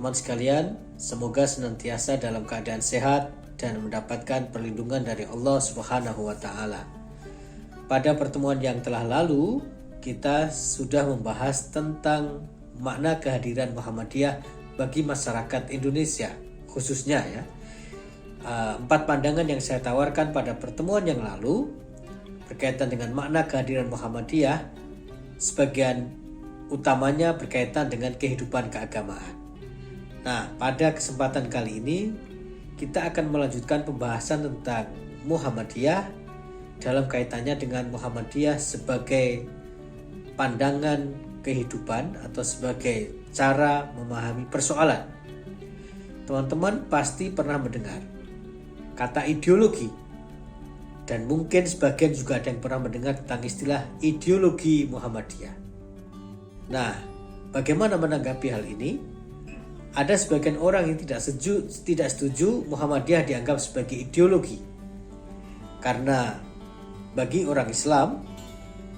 teman-teman sekalian, semoga senantiasa dalam keadaan sehat dan mendapatkan perlindungan dari Allah Subhanahu wa taala. Pada pertemuan yang telah lalu, kita sudah membahas tentang makna kehadiran Muhammadiyah bagi masyarakat Indonesia khususnya ya. 4 pandangan yang saya tawarkan pada pertemuan yang lalu berkaitan dengan makna kehadiran Muhammadiyah, sebagian utamanya berkaitan dengan kehidupan keagamaan. Nah, pada kesempatan kali ini kita akan melanjutkan pembahasan tentang Muhammadiyah dalam kaitannya dengan Muhammadiyah sebagai pandangan kehidupan atau sebagai cara memahami persoalan. Teman-teman pasti pernah mendengar kata ideologi, dan mungkin sebagian juga ada yang pernah mendengar tentang istilah ideologi Muhammadiyah. Nah, bagaimana menanggapi hal ini? Ada sebagian orang yang tidak setuju Muhammadiyah dianggap sebagai ideologi. Karena bagi orang Islam,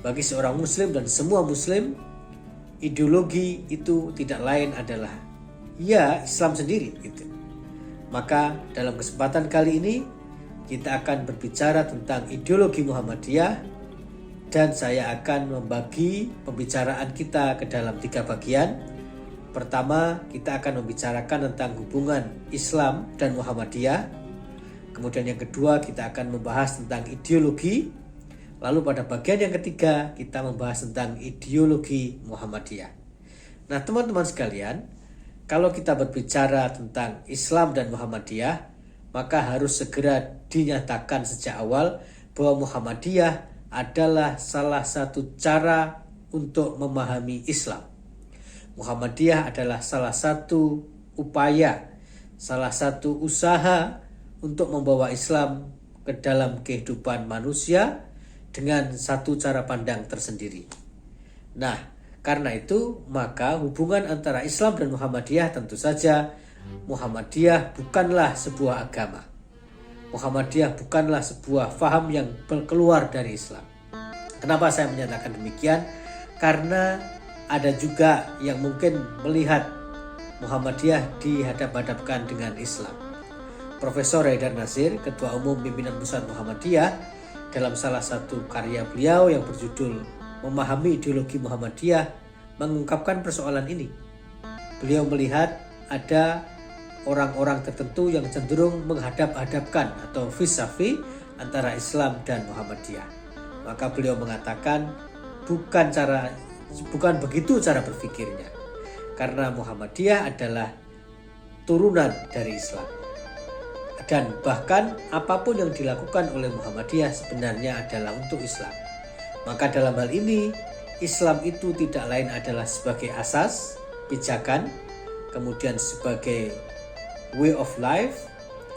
bagi seorang muslim dan semua muslim, ideologi itu tidak lain adalah ya Islam sendiri gitu. Maka dalam kesempatan kali ini kita akan berbicara tentang ideologi Muhammadiyah, dan saya akan membagi pembicaraan kita ke dalam 3 bagian. Pertama, kita akan membicarakan tentang hubungan Islam dan Muhammadiyah. Kemudian yang kedua, kita akan membahas tentang ideologi. Lalu pada bagian yang ketiga, kita membahas tentang ideologi Muhammadiyah. Nah, teman-teman sekalian, kalau kita berbicara tentang Islam dan Muhammadiyah, maka harus segera dinyatakan sejak awal bahwa Muhammadiyah adalah salah satu cara untuk memahami Islam. Muhammadiyah adalah salah satu upaya, salah satu usaha untuk membawa Islam ke dalam kehidupan manusia dengan satu cara pandang tersendiri. Nah, karena itu maka hubungan antara Islam dan Muhammadiyah tentu saja Muhammadiyah bukanlah sebuah agama. Muhammadiyah bukanlah sebuah faham yang keluar dari Islam. Kenapa saya menyatakan demikian? Karena ada juga yang mungkin melihat Muhammadiyah dihadap-hadapkan dengan Islam. Profesor Haidar Nasir, Ketua Umum Pimpinan Pusat Muhammadiyah, dalam salah satu karya beliau yang berjudul Memahami Ideologi Muhammadiyah, mengungkapkan persoalan ini. Beliau melihat ada orang-orang tertentu yang cenderung menghadap-hadapkan atau vis-a-vis antara Islam dan Muhammadiyah. Maka beliau mengatakan bukan begitu cara berpikirnya. Karena Muhammadiyah adalah turunan dari Islam. Dan bahkan apapun yang dilakukan oleh Muhammadiyah sebenarnya adalah untuk Islam. Maka dalam hal ini Islam itu tidak lain adalah sebagai asas, pijakan, kemudian sebagai way of life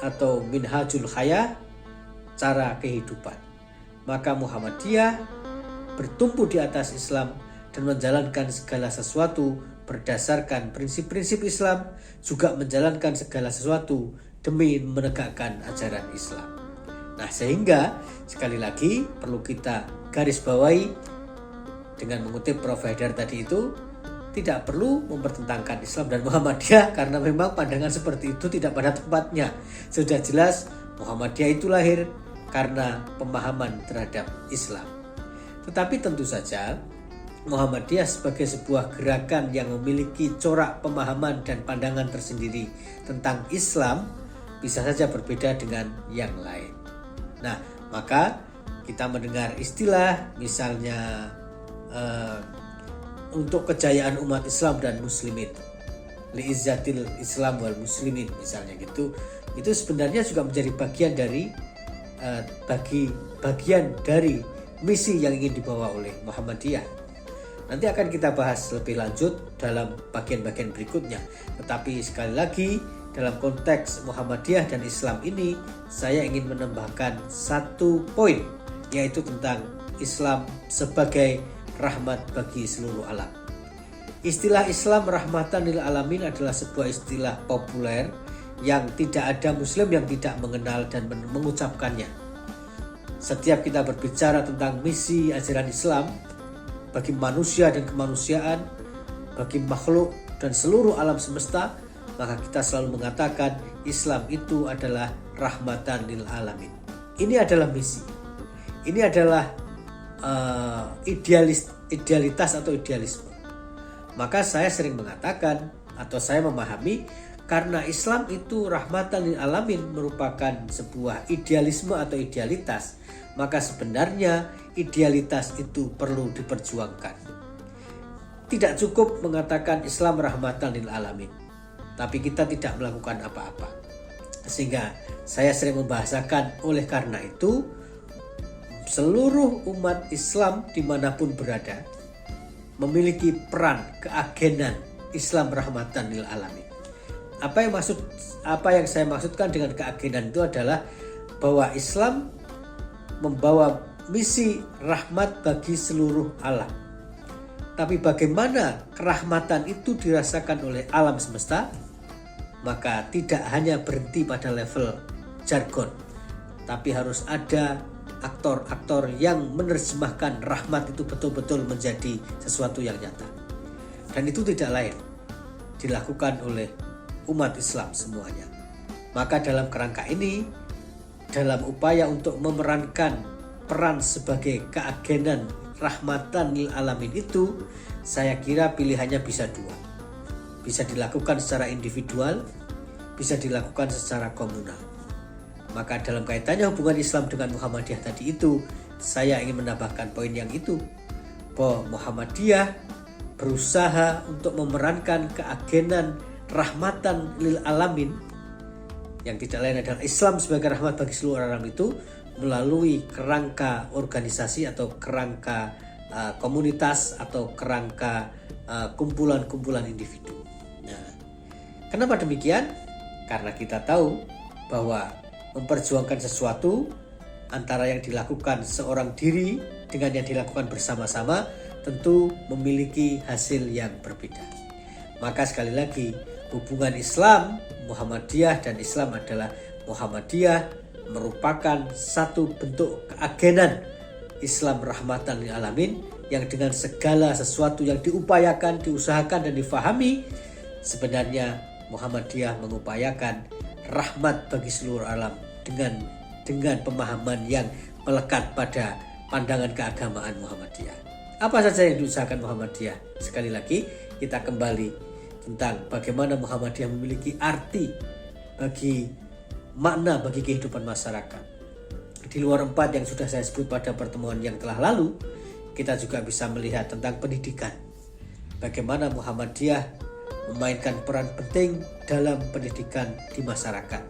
atau minhajul hayah, cara kehidupan. Maka Muhammadiyah bertumpu di atas Islam dan menjalankan segala sesuatu berdasarkan prinsip-prinsip Islam, juga menjalankan segala sesuatu demi menegakkan ajaran Islam. Nah, sehingga sekali lagi perlu kita garis bawahi dengan mengutip Prof. Haidar tadi itu, tidak perlu mempertentangkan Islam dan Muhammadiyah karena memang pandangan seperti itu tidak pada tempatnya. Sudah jelas Muhammadiyah itu lahir karena pemahaman terhadap Islam. Tetapi tentu saja Muhammadiyah sebagai sebuah gerakan yang memiliki corak pemahaman dan pandangan tersendiri tentang Islam bisa saja berbeda dengan yang lain. Nah, maka kita mendengar istilah misalnya untuk kejayaan umat Islam dan muslimin, liizzatil Islam wal muslimin misalnya gitu, itu sebenarnya juga menjadi bagian dari bagian dari misi yang ingin dibawa oleh Muhammadiyah. Nanti akan kita bahas lebih lanjut dalam bagian-bagian berikutnya. Tetapi sekali lagi dalam konteks Muhammadiyah dan Islam ini, saya ingin menambahkan satu poin, yaitu tentang Islam sebagai rahmat bagi seluruh alam. Istilah Islam rahmatan lil alamin adalah sebuah istilah populer yang tidak ada muslim yang tidak mengenal dan mengucapkannya. Setiap kita berbicara tentang misi ajaran Islam bagi manusia dan kemanusiaan, bagi makhluk dan seluruh alam semesta, maka kita selalu mengatakan Islam itu adalah rahmatan lil alamin. Ini adalah misi. Ini adalah idealitas atau idealisme. Maka saya sering mengatakan atau saya memahami karena Islam itu rahmatan lil alamin merupakan sebuah idealisme atau idealitas, maka sebenarnya idealitas itu perlu diperjuangkan. Tidak cukup mengatakan Islam rahmatan lil alamin, tapi kita tidak melakukan apa-apa. Sehingga saya sering membahasakan, oleh karena itu seluruh umat Islam dimanapun berada memiliki peran keagenan Islam rahmatan lil alamin. Apa yang saya maksudkan dengan keagenan itu adalah bahwa Islam membawa misi rahmat bagi seluruh alam. Tapi bagaimana kerahmatan itu dirasakan oleh alam semesta? Maka tidak hanya berhenti pada level jargon, tapi harus ada aktor-aktor yang menerjemahkan rahmat itu betul-betul menjadi sesuatu yang nyata. Dan itu tidak lain dilakukan oleh umat Islam semuanya. Maka dalam kerangka ini, dalam upaya untuk memerankan peran sebagai keagenan rahmatan lil alamin itu, saya kira pilihannya bisa dua. Bisa dilakukan secara individual, bisa dilakukan secara komunal. Maka dalam kaitannya hubungan Islam dengan Muhammadiyah tadi itu, saya ingin menambahkan poin yang itu, bahwa Muhammadiyah berusaha untuk memerankan keagenan rahmatan lil alamin, yang tidak lain adalah Islam sebagai rahmat bagi seluruh alam itu, melalui kerangka organisasi atau kerangka komunitas atau kerangka kumpulan-kumpulan individu. Nah, kenapa demikian? Karena kita tahu bahwa memperjuangkan sesuatu antara yang dilakukan seorang diri dengan yang dilakukan bersama-sama tentu memiliki hasil yang berbeda. Maka sekali lagi, hubungan Islam, Muhammadiyah dan Islam adalah Muhammadiyah merupakan satu bentuk keagenan Islam rahmatan lil alamin, yang dengan segala sesuatu yang diupayakan, diusahakan dan difahami, sebenarnya Muhammadiyah mengupayakan rahmat bagi seluruh alam dengan pemahaman yang melekat pada pandangan keagamaan Muhammadiyah. Apa saja yang diusahakan Muhammadiyah? Sekali lagi kita kembali tentang bagaimana Muhammadiyah memiliki arti bagi makna bagi kehidupan masyarakat. Di luar 4 yang sudah saya sebut pada pertemuan yang telah lalu, kita juga bisa melihat tentang pendidikan. Bagaimana Muhammadiyah memainkan peran penting dalam pendidikan di masyarakat.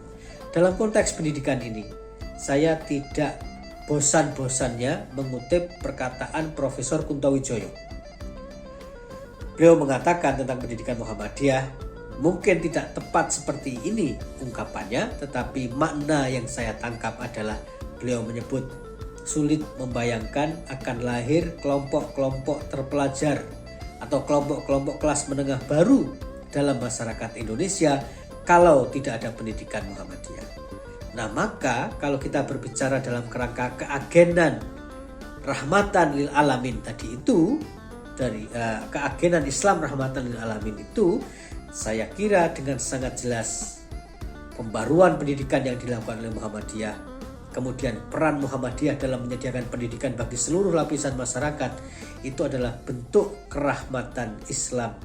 Dalam konteks pendidikan ini, saya tidak bosan-bosannya mengutip perkataan Profesor Kuntowijoyo. Beliau mengatakan tentang pendidikan Muhammadiyah, mungkin tidak tepat seperti ini ungkapannya, tetapi makna yang saya tangkap adalah beliau menyebut sulit membayangkan akan lahir kelompok-kelompok terpelajar atau kelompok-kelompok kelas menengah baru dalam masyarakat Indonesia kalau tidak ada pendidikan Muhammadiyah. Nah, maka kalau kita berbicara dalam kerangka keagenan rahmatan lil alamin tadi itu, dari keagenan Islam rahmatan lil alamin itu, saya kira dengan sangat jelas pembaruan pendidikan yang dilakukan oleh Muhammadiyah, kemudian peran Muhammadiyah dalam menyediakan pendidikan bagi seluruh lapisan masyarakat, itu adalah bentuk kerahmatan Islam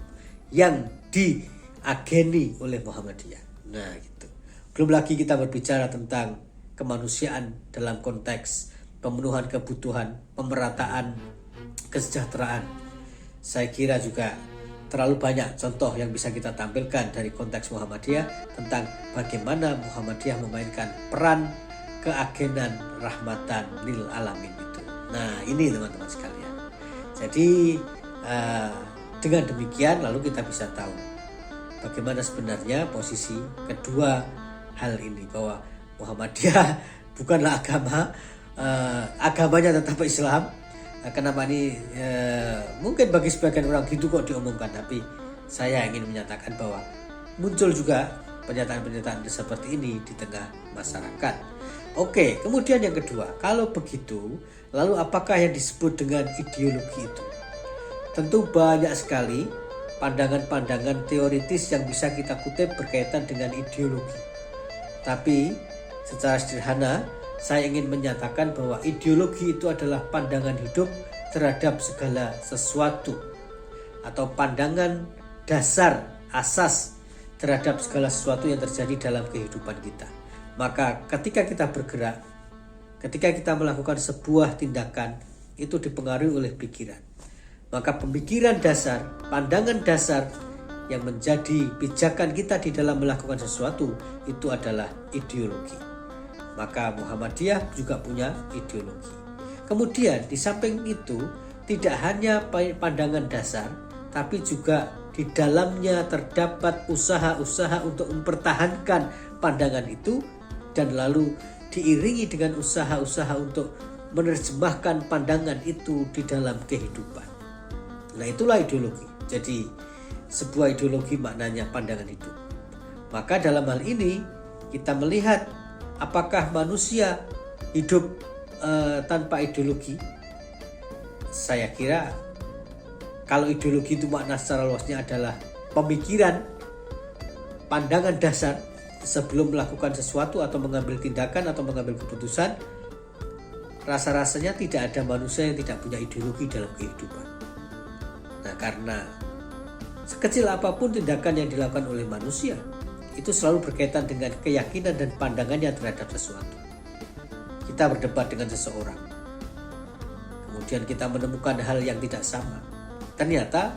yang diageni oleh Muhammadiyah. Nah, gitu. Belum lagi kita berbicara tentang kemanusiaan dalam konteks pemenuhan kebutuhan, pemerataan, kesejahteraan. Saya kira juga terlalu banyak contoh yang bisa kita tampilkan dari konteks Muhammadiyah tentang bagaimana Muhammadiyah memainkan peran keagenan rahmatan lil alamin itu. Nah, ini teman-teman sekalian. Jadi dengan demikian lalu kita bisa tahu bagaimana sebenarnya posisi kedua hal ini, bahwa Muhammadiyah bukanlah agama, agamanya tetap Islam. Kenapa ini mungkin bagi sebagian orang gitu kok diumumkan, tapi saya ingin menyatakan bahwa muncul juga pernyataan-pernyataan seperti ini di tengah masyarakat. Oke, kemudian yang kedua, kalau begitu lalu apakah yang disebut dengan ideologi itu? Tentu banyak sekali pandangan-pandangan teoritis yang bisa kita kutip berkaitan dengan ideologi. Tapi secara sederhana saya ingin menyatakan bahwa ideologi itu adalah pandangan hidup terhadap segala sesuatu, atau pandangan dasar, asas terhadap segala sesuatu yang terjadi dalam kehidupan kita. Maka ketika kita bergerak, ketika kita melakukan sebuah tindakan, itu dipengaruhi oleh pikiran. Maka pemikiran dasar, pandangan dasar yang menjadi pijakan kita di dalam melakukan sesuatu itu adalah ideologi. Maka Muhammadiyah juga punya ideologi. Kemudian di samping itu tidak hanya pandangan dasar, tapi juga di dalamnya terdapat usaha-usaha untuk mempertahankan pandangan itu, dan lalu diiringi dengan usaha-usaha untuk menerjemahkan pandangan itu di dalam kehidupan. Nah, itulah ideologi. Jadi sebuah ideologi maknanya pandangan hidup. Maka dalam hal ini kita melihat apakah manusia hidup tanpa ideologi. Saya kira kalau ideologi itu makna secara luasnya adalah pemikiran, pandangan dasar sebelum melakukan sesuatu atau mengambil tindakan atau mengambil keputusan, rasa-rasanya tidak ada manusia yang tidak punya ideologi dalam kehidupan. Nah, karena sekecil apapun tindakan yang dilakukan oleh manusia, itu selalu berkaitan dengan keyakinan dan pandangannya terhadap sesuatu. Kita berdebat dengan seseorang, kemudian kita menemukan hal yang tidak sama. Ternyata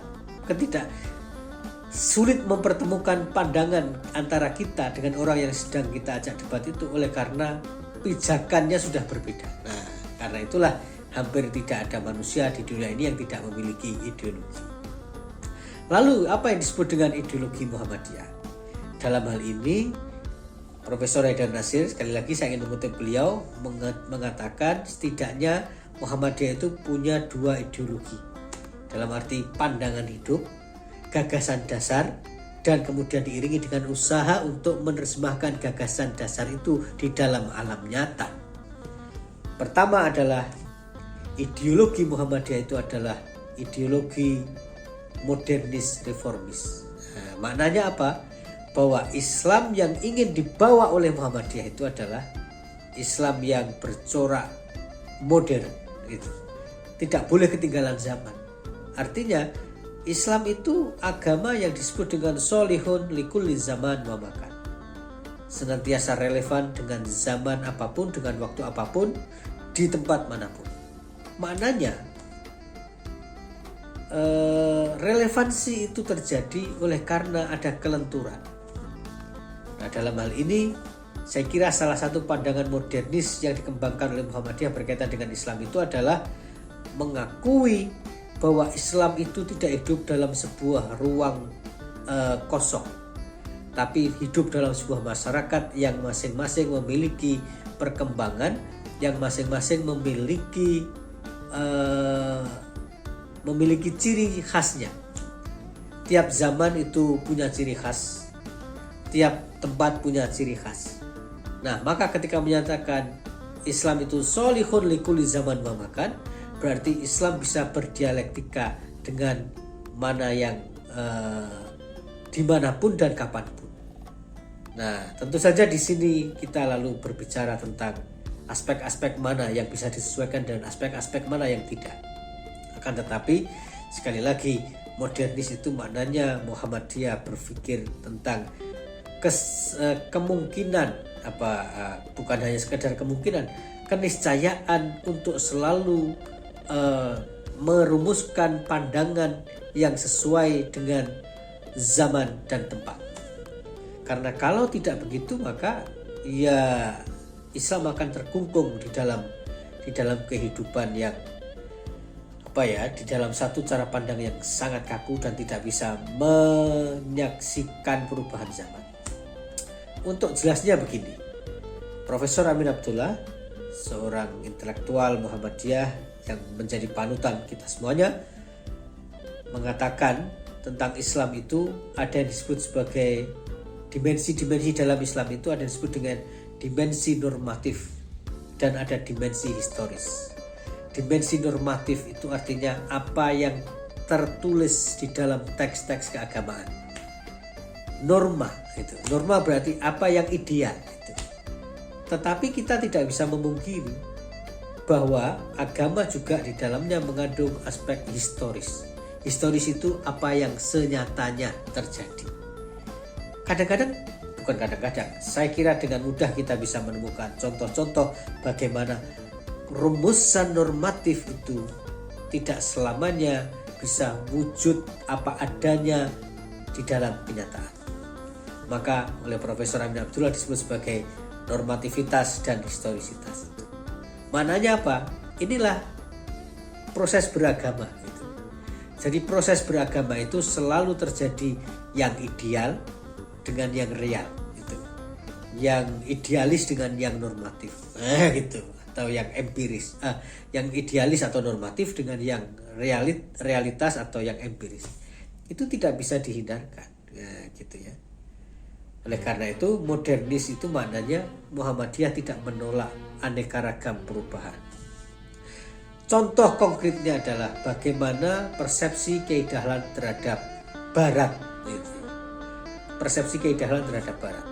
sulit mempertemukan pandangan antara kita dengan orang yang sedang kita ajak debat itu oleh karena pijakannya sudah berbeda. Nah, karena itulah hampir tidak ada manusia di dunia ini yang tidak memiliki ideologi. Lalu apa yang disebut dengan ideologi Muhammadiyah? Dalam hal ini Profesor Haidar Nasir, sekali lagi saya ingin mengutip beliau, mengatakan setidaknya Muhammadiyah itu punya dua ideologi. Dalam arti pandangan hidup, gagasan dasar, dan kemudian diiringi dengan usaha untuk menerjemahkan gagasan dasar itu di dalam alam nyata. Pertama adalah ideologi Muhammadiyah itu adalah ideologi modernis reformis. Nah, maknanya apa? Bahwa Islam yang ingin dibawa oleh Muhammadiyah itu adalah Islam yang bercorak modern, gitu. Tidak boleh ketinggalan zaman. Artinya Islam itu agama yang disebut dengan solihun likulli zaman wa makan, senantiasa relevan dengan zaman apapun, dengan waktu apapun, di tempat manapun. Maknanya relevansi itu terjadi oleh karena ada kelenturan. Nah, dalam hal ini saya kira salah satu pandangan modernis yang dikembangkan oleh Muhammadiyah berkaitan dengan Islam itu adalah mengakui bahwa Islam itu tidak hidup dalam sebuah ruang kosong, tapi hidup dalam sebuah masyarakat yang masing-masing memiliki perkembangan, yang masing-masing memiliki ciri khasnya. Tiap zaman itu punya ciri khas, tiap tempat punya ciri khas. Nah, maka ketika menyatakan Islam itu solihun likulli zaman wa makan, berarti Islam bisa berdialektika dengan mana yang dimanapun dan kapanpun. Nah, tentu saja di sini kita lalu berbicara tentang aspek-aspek mana yang bisa disesuaikan dan aspek-aspek mana yang tidak. Akan tetapi sekali lagi modernis itu maknanya Muhammadiyah berpikir tentang kemungkinan bukan hanya sekedar kemungkinan, keniscayaan untuk selalu merumuskan pandangan yang sesuai dengan zaman dan tempat. Karena kalau tidak begitu maka ya Islam akan terkungkung di dalam kehidupan yang di dalam satu cara pandang yang sangat kaku dan tidak bisa menyaksikan perubahan zaman. Untuk jelasnya begini, Profesor Amin Abdullah, seorang intelektual Muhammadiyah yang menjadi panutan kita semuanya, mengatakan tentang Islam itu ada yang disebut sebagai dimensi-dimensi dalam Islam itu ada yang disebut dengan dimensi normatif dan ada dimensi historis. Dimensi normatif itu artinya apa yang tertulis di dalam teks-teks keagamaan. Norma itu. Norma berarti apa yang ideal itu. Tetapi kita tidak bisa memungkiri bahwa agama juga di dalamnya mengandung aspek historis. Historis itu apa yang senyatanya terjadi. Bukan kadang-kadang, saya kira dengan mudah kita bisa menemukan contoh-contoh bagaimana rumusan normatif itu tidak selamanya bisa wujud apa adanya di dalam kenyataan. Maka oleh Profesor Amin Abdullah disebut sebagai normativitas dan historisitas. Maknanya apa? Inilah proses beragama itu. Jadi proses beragama itu selalu terjadi yang ideal dengan yang real gitu. Yang idealis dengan yang normatif. Gitu. Atau yang empiris. Yang idealis atau normatif dengan yang realitas atau yang empiris. Itu tidak bisa dihindarkan. Gitu ya. Oleh karena itu modernis itu maknanya Muhammadiyah tidak menolak aneka ragam perubahan. Contoh konkretnya adalah bagaimana persepsi keidahan terhadap Barat. Persepsi keidahan terhadap Barat.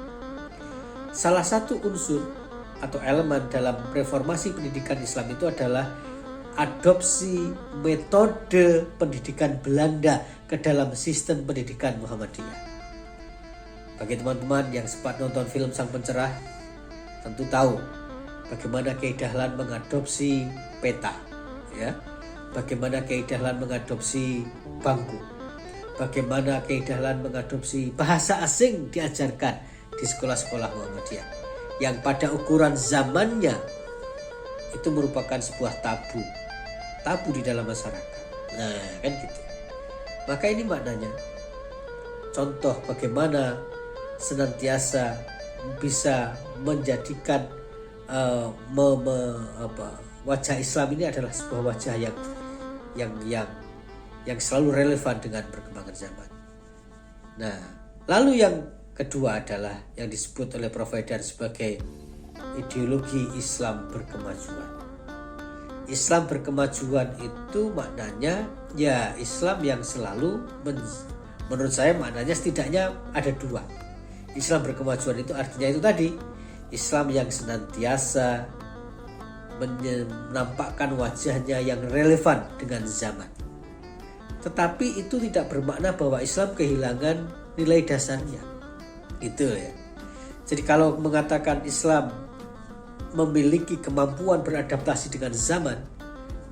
Salah satu unsur atau elemen dalam reformasi pendidikan Islam itu adalah adopsi metode pendidikan Belanda ke dalam sistem pendidikan Muhammadiyah. Bagi teman-teman yang sempat nonton film Sang Pencerah, tentu tahu bagaimana Kiai Dahlan mengadopsi peta, ya. Bagaimana Kiai Dahlan mengadopsi bangku. Bagaimana Kiai Dahlan mengadopsi bahasa asing diajarkan di sekolah-sekolah Muhammadiyah yang pada ukuran zamannya itu merupakan sebuah tabu di dalam masyarakat. Nah, kan gitu. Maka ini maknanya contoh bagaimana senantiasa bisa menjadikan wajah Islam ini adalah sebuah wajah yang selalu relevan dengan perkembangan zaman. Nah, lalu yang kedua adalah yang disebut oleh Prof. Haidar sebagai ideologi Islam berkemajuan. Islam berkemajuan itu maknanya ya Islam yang selalu menurut saya maknanya setidaknya ada dua. Islam berkemajuan itu artinya itu tadi, Islam yang senantiasa menampakkan wajahnya yang relevan dengan zaman. Tetapi itu tidak bermakna bahwa Islam kehilangan nilai dasarnya. Itu ya. Jadi kalau mengatakan Islam memiliki kemampuan beradaptasi dengan zaman,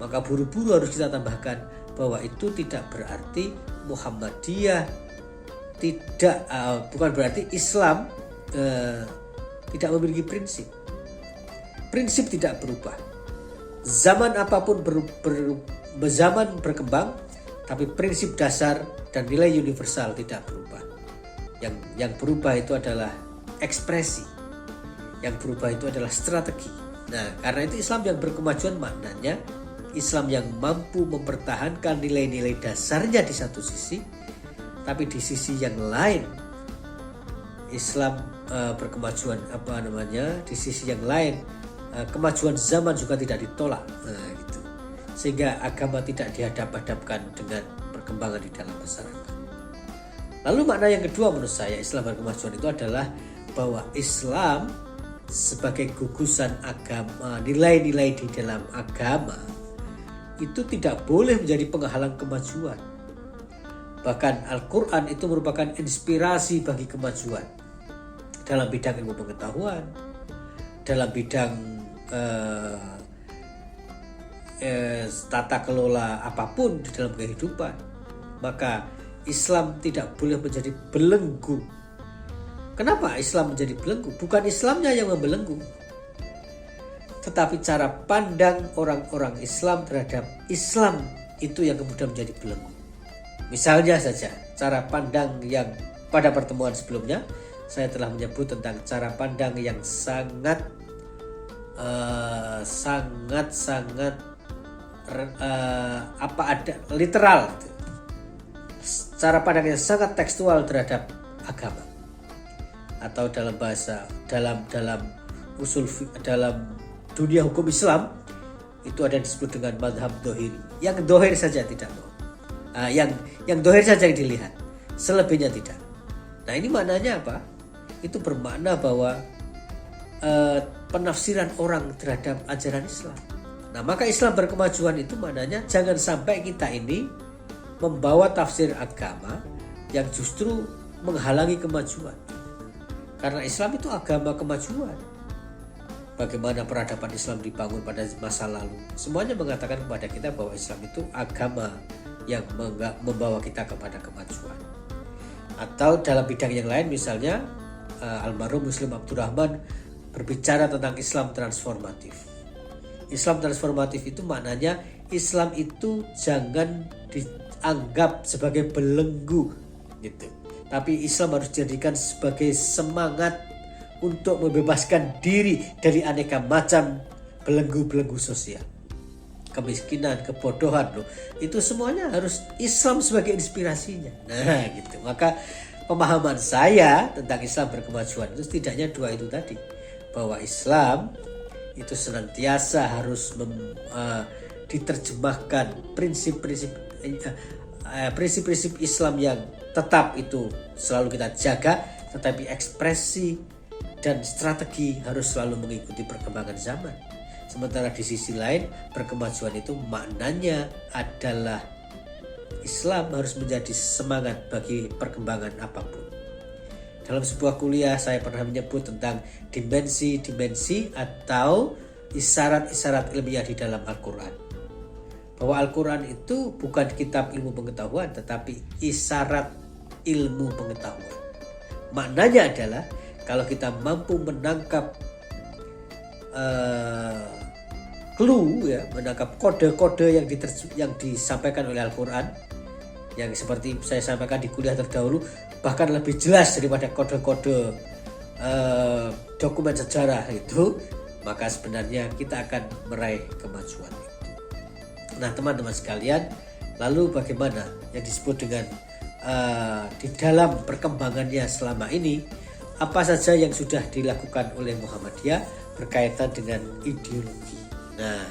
maka buru-buru harus kita tambahkan bahwa itu tidak berarti Muhammadiyah bukan berarti Islam tidak memiliki prinsip. Prinsip tidak berubah. Zaman apapun zaman berkembang, tapi prinsip dasar dan nilai universal tidak berubah. Yang berubah itu adalah ekspresi. Yang berubah itu adalah strategi. Nah, karena itu Islam yang berkemajuan maknanya Islam yang mampu mempertahankan nilai-nilai dasarnya di satu sisi, tapi di sisi yang lain Islam berkemajuan di sisi yang lain kemajuan zaman juga tidak ditolak. Nah, gitu. Sehingga agama tidak dihadap-hadapkan dengan perkembangan di dalam masyarakat. Lalu makna yang kedua menurut saya Islam berkemajuan itu adalah bahwa Islam sebagai gugusan agama, nilai-nilai di dalam agama itu tidak boleh menjadi penghalang kemajuan. Bahkan Al-Quran itu merupakan inspirasi bagi kemajuan dalam bidang ilmu pengetahuan, dalam bidang tata kelola apapun di dalam kehidupan. Maka Islam tidak boleh menjadi belenggu. Kenapa Islam menjadi belenggu? Bukan Islamnya yang membelenggu, tetapi cara pandang orang-orang Islam terhadap Islam itu yang kemudian menjadi belenggu. Misalnya saja, cara pandang yang pada pertemuan sebelumnya saya telah menyebut tentang cara pandang yang sangat literal, cara pandang yang sangat tekstual terhadap agama, atau dalam dunia hukum Islam itu ada disebut dengan madhab dohiri, yang dohir saja tidak mau. yang dohir saja yang dilihat, selebihnya tidak. Nah ini maknanya apa? Itu bermakna bahwa penafsiran orang terhadap ajaran Islam. Nah maka Islam berkemajuan itu maknanya jangan sampai kita ini membawa tafsir agama yang justru menghalangi kemajuan. Karena Islam itu agama kemajuan. Bagaimana peradaban Islam dibangun pada masa lalu, semuanya mengatakan kepada kita bahwa Islam itu agama yang membawa kita kepada kemajuan. Atau dalam bidang yang lain, misalnya almarhum Muslim Abdurrahman berbicara tentang Islam transformatif. Islam transformatif itu maknanya Islam itu jangan dianggap sebagai belenggu gitu, tapi Islam harus dijadikan sebagai semangat untuk membebaskan diri dari aneka macam belenggu-belenggu sosial. Kemiskinan, kebodohan loh. Itu semuanya harus Islam sebagai inspirasinya. Nah gitu. Maka pemahaman saya tentang Islam berkemajuan itu setidaknya dua itu tadi. Bahwa Islam itu senantiasa harus diterjemahkan prinsip-prinsip Islam yang tetap itu selalu kita jaga, tetapi ekspresi dan strategi harus selalu mengikuti perkembangan zaman. Sementara di sisi lain, berkemajuan itu maknanya adalah Islam harus menjadi semangat bagi perkembangan apapun. Dalam sebuah kuliah saya pernah menyebut tentang dimensi-dimensi atau isyarat-isyarat ilmiah di dalam Al-Quran. Bahwa Al-Quran itu bukan kitab ilmu pengetahuan, tetapi isyarat ilmu pengetahuan. Maknanya adalah kalau kita mampu menangkap clue ya, menangkap kode-kode yang disampaikan oleh Al-Quran, yang seperti saya sampaikan di kuliah terdahulu, bahkan lebih jelas daripada kode-kode dokumen sejarah itu, maka sebenarnya kita akan meraih kemajuan itu. Nah teman-teman sekalian, lalu bagaimana yang disebut dengan di dalam perkembangannya selama ini, apa saja yang sudah dilakukan oleh Muhammadiyah berkaitan dengan ideologi. Nah,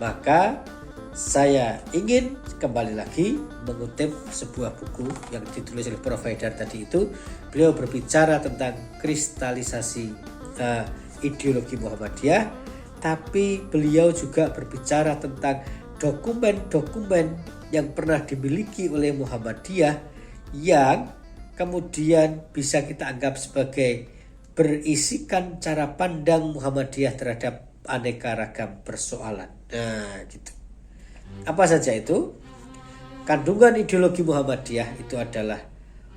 maka saya ingin kembali lagi mengutip sebuah buku yang ditulis oleh Prof. Haidar tadi itu. Beliau berbicara tentang kristalisasi ideologi Muhammadiyah, tapi beliau juga berbicara tentang dokumen-dokumen yang pernah dimiliki oleh Muhammadiyah yang kemudian bisa kita anggap sebagai berisikan cara pandang Muhammadiyah terhadap aneka ragam persoalan. Nah, gitu. Apa saja itu? Kandungan ideologi Muhammadiyah itu adalah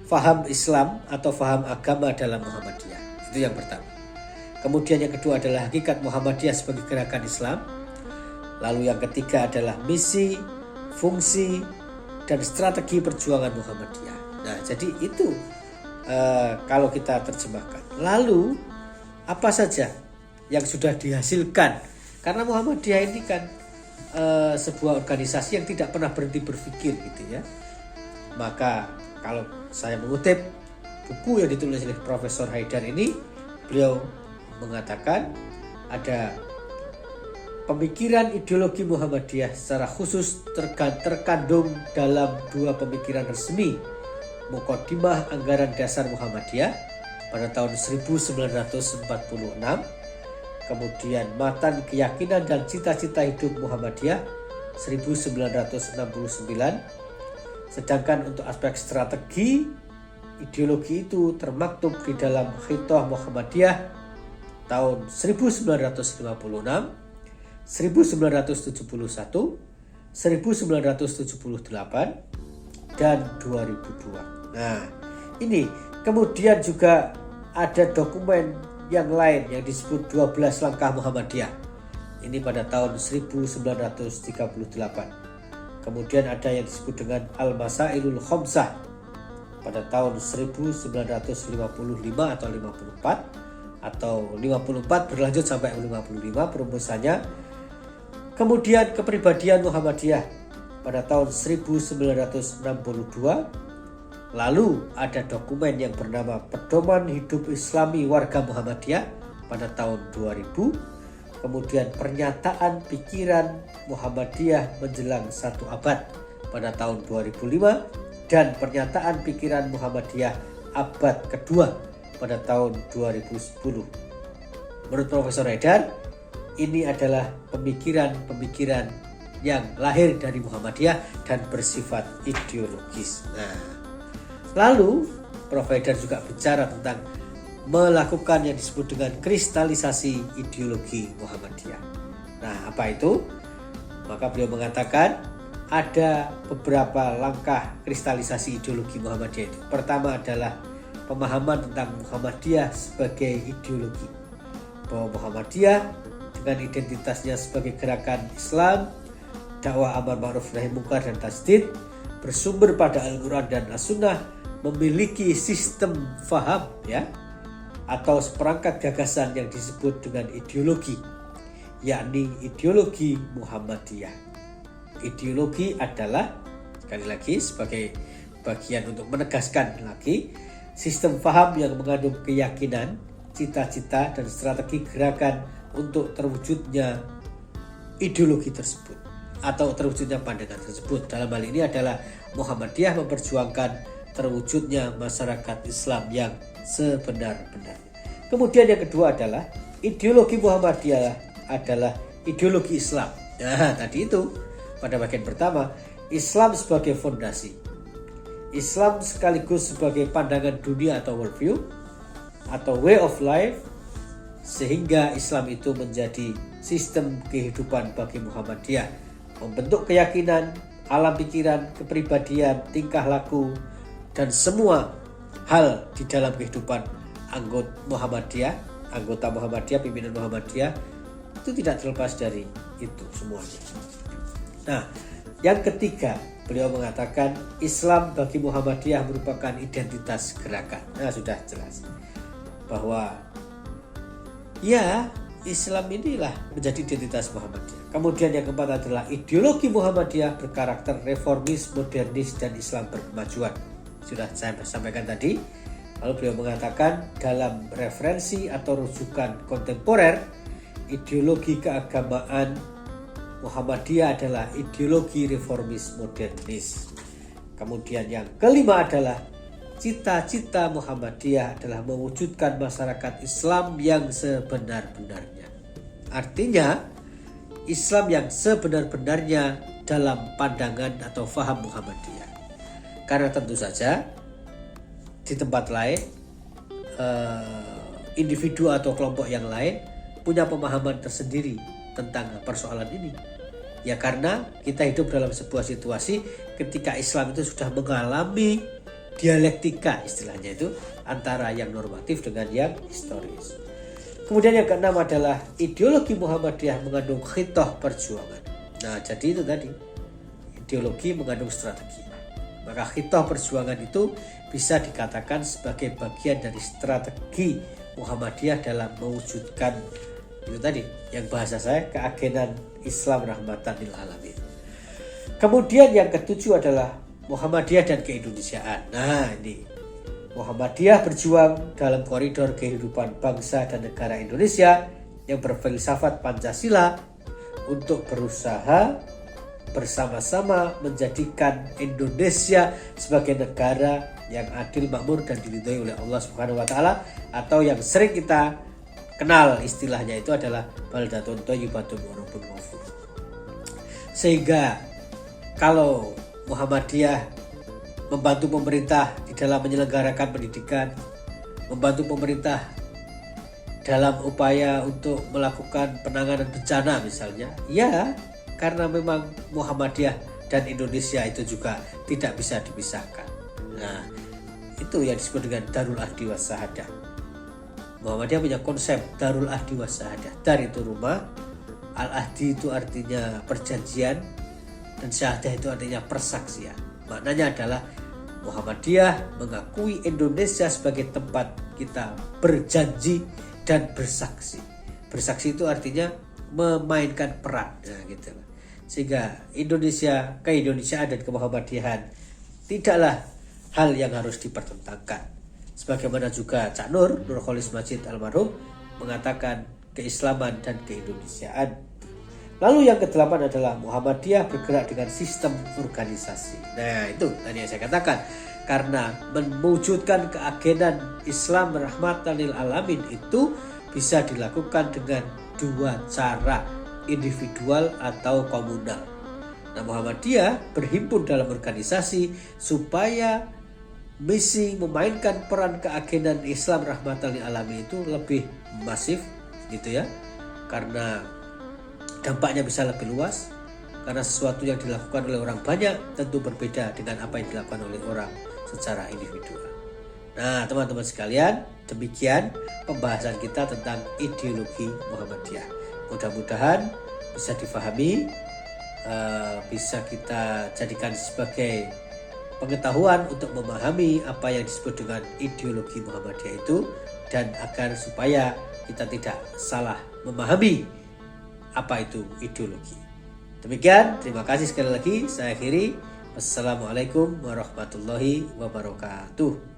faham Islam atau faham agama dalam Muhammadiyah. Itu yang pertama. Kemudian yang kedua adalah hakikat Muhammadiyah sebagai gerakan Islam. Lalu yang ketiga adalah misi, fungsi, dan strategi perjuangan Muhammadiyah. Nah, jadi itu kalau kita terjemahkan. Lalu apa saja yang sudah dihasilkan? Karena Muhammadiyah ini kan sebuah organisasi yang tidak pernah berhenti berpikir gitu ya. Maka kalau saya mengutip buku yang ditulis oleh Profesor Haidar ini, beliau mengatakan ada pemikiran ideologi Muhammadiyah secara khusus terkandung dalam dua pemikiran resmi. Muqaddimah Anggaran Dasar Muhammadiyah pada tahun 1946, kemudian Matan Keyakinan dan Cita-cita Hidup Muhammadiyah 1969. Sedangkan untuk aspek strategi ideologi itu termaktub di dalam Khithah Muhammadiyah tahun 1956, 1971, 1978, dan 2002. Nah, ini kemudian juga ada dokumen yang lain yang disebut 12 langkah Muhammadiyah. Ini pada tahun 1938. Kemudian ada yang disebut dengan Al-Masailul Khamsah pada tahun 1955 atau 54 atau 54 berlanjut sampai 55 perumusannya. Kemudian kepribadian Muhammadiyah pada tahun 1962. Lalu ada dokumen yang bernama Pedoman Hidup Islami Warga Muhammadiyah pada tahun 2000. Kemudian pernyataan pikiran Muhammadiyah menjelang 1 abad pada tahun 2005 dan pernyataan pikiran Muhammadiyah abad kedua pada tahun 2010. Menurut Profesor Haidar, ini adalah pemikiran-pemikiran yang lahir dari Muhammadiyah dan bersifat ideologis. Nah, lalu Prof. Haidar juga bicara tentang melakukan yang disebut dengan kristalisasi ideologi Muhammadiyah. Nah, apa itu? Maka beliau mengatakan ada beberapa langkah kristalisasi ideologi Muhammadiyah itu. Pertama adalah pemahaman tentang Muhammadiyah sebagai ideologi. Bahwa Muhammadiyah dengan identitasnya sebagai gerakan Islam, dakwah amar ma'ruf nahi munkar dan tasdid, bersumber pada Al-Quran dan As-Sunnah, memiliki sistem faham atau seperangkat gagasan yang disebut dengan ideologi, yakni ideologi Muhammadiyah. Ideologi adalah, sekali lagi sebagai bagian untuk menegaskan lagi, sistem faham yang mengandung keyakinan, cita-cita dan strategi gerakan untuk terwujudnya ideologi tersebut atau terwujudnya pandangan tersebut. Dalam hal ini adalah Muhammadiyah memperjuangkan terwujudnya masyarakat Islam yang sebenar-benarnya. Kemudian yang kedua adalah ideologi Muhammadiyah adalah ideologi Islam. Nah, tadi itu pada bagian pertama, Islam sebagai fondasi, Islam sekaligus sebagai pandangan dunia atau worldview atau way of life, sehingga Islam itu menjadi sistem kehidupan bagi Muhammadiyah, membentuk keyakinan, alam pikiran, kepribadian, tingkah laku, dan semua hal di dalam kehidupan anggota Muhammadiyah, pimpinan Muhammadiyah itu tidak terlepas dari itu semuanya. Nah, yang ketiga, beliau mengatakan Islam bagi Muhammadiyah merupakan identitas gerakan. Nah, sudah jelas bahwa Islam inilah menjadi identitas Muhammadiyah. Kemudian yang keempat adalah ideologi Muhammadiyah berkarakter reformis, modernis, dan Islam berkemajuan. Sudah saya sampaikan tadi. Lalu beliau mengatakan dalam referensi atau rujukan kontemporer, ideologi keagamaan Muhammadiyah adalah ideologi reformis modernis. Kemudian yang kelima adalah cita-cita Muhammadiyah adalah mewujudkan masyarakat Islam yang sebenar-benarnya. Artinya Islam yang sebenar-benarnya dalam pandangan atau faham Muhammadiyah. Karena tentu saja di tempat lain individu atau kelompok yang lain punya pemahaman tersendiri tentang persoalan ini. Ya karena kita hidup dalam sebuah situasi ketika Islam itu sudah mengalami dialektika, istilahnya itu, antara yang normatif dengan yang historis. Kemudian yang keenam adalah ideologi Muhammadiyah mengandung khitoh perjuangan. Nah, jadi itu tadi, ideologi mengandung strategi. Maka khitoh perjuangan itu bisa dikatakan sebagai bagian dari strategi Muhammadiyah dalam mewujudkan itu tadi, yang bahasa saya keagenan Islam rahmatan lil alamin. Kemudian yang ketujuh adalah Muhammadiyah dan keindonesiaan. Nah, ini Muhammadiyah berjuang dalam koridor kehidupan bangsa dan negara Indonesia yang berfilsafat Pancasila untuk berusaha bersama-sama menjadikan Indonesia sebagai negara yang adil, makmur, dan diridhoi oleh Allah Subhanahu wa taala, atau yang sering kita kenal istilahnya itu adalah baldatun thayyibatun wa rabbun ghafur. Sehingga kalau Muhammadiyah membantu pemerintah di dalam menyelenggarakan pendidikan, membantu pemerintah dalam upaya untuk melakukan penanganan bencana misalnya, ya karena memang Muhammadiyah dan Indonesia itu juga tidak bisa dipisahkan. Nah, itu yang disebut dengan Darul Ahdi was Sahadah. Muhammadiyah punya konsep Darul Ahdi was Sahadah. Dar itu rumah, Al-Ahdi itu artinya perjanjian, dan Syahadah itu artinya persaksian. Maknanya adalah Muhammadiyah mengakui Indonesia sebagai tempat kita berjanji dan bersaksi. Bersaksi itu artinya memainkan peran, nah gitu. Sehingga keindonesiaan dan kemuhammadiyahan tidaklah hal yang harus dipertentangkan. Sebagaimana juga Cak Nurholis Majid almarhum mengatakan keislaman dan keindonesiaan Lalu yang kedelapan adalah Muhammadiyah bergerak dengan sistem organisasi. Nah itu tadi yang saya katakan, karena mewujudkan keagenan Islam rahmatan lil alamin itu bisa dilakukan dengan dua cara, individual atau komunal. Nah Muhammadiyah berhimpun dalam organisasi supaya misi memainkan peran keagenan Islam rahmatan lil alamin itu lebih masif gitu ya, karena dampaknya bisa lebih luas, karena sesuatu yang dilakukan oleh orang banyak tentu berbeda dengan apa yang dilakukan oleh orang secara individual. Nah teman-teman sekalian, demikian pembahasan kita tentang ideologi Muhammadiyah. Mudah-mudahan bisa difahami, bisa kita jadikan sebagai pengetahuan untuk memahami apa yang disebut dengan ideologi Muhammadiyah itu, dan agar supaya kita tidak salah memahami apa itu ideologi. Demikian, terima kasih sekali lagi. Saya akhiri. Wassalamualaikum warahmatullahi wabarakatuh.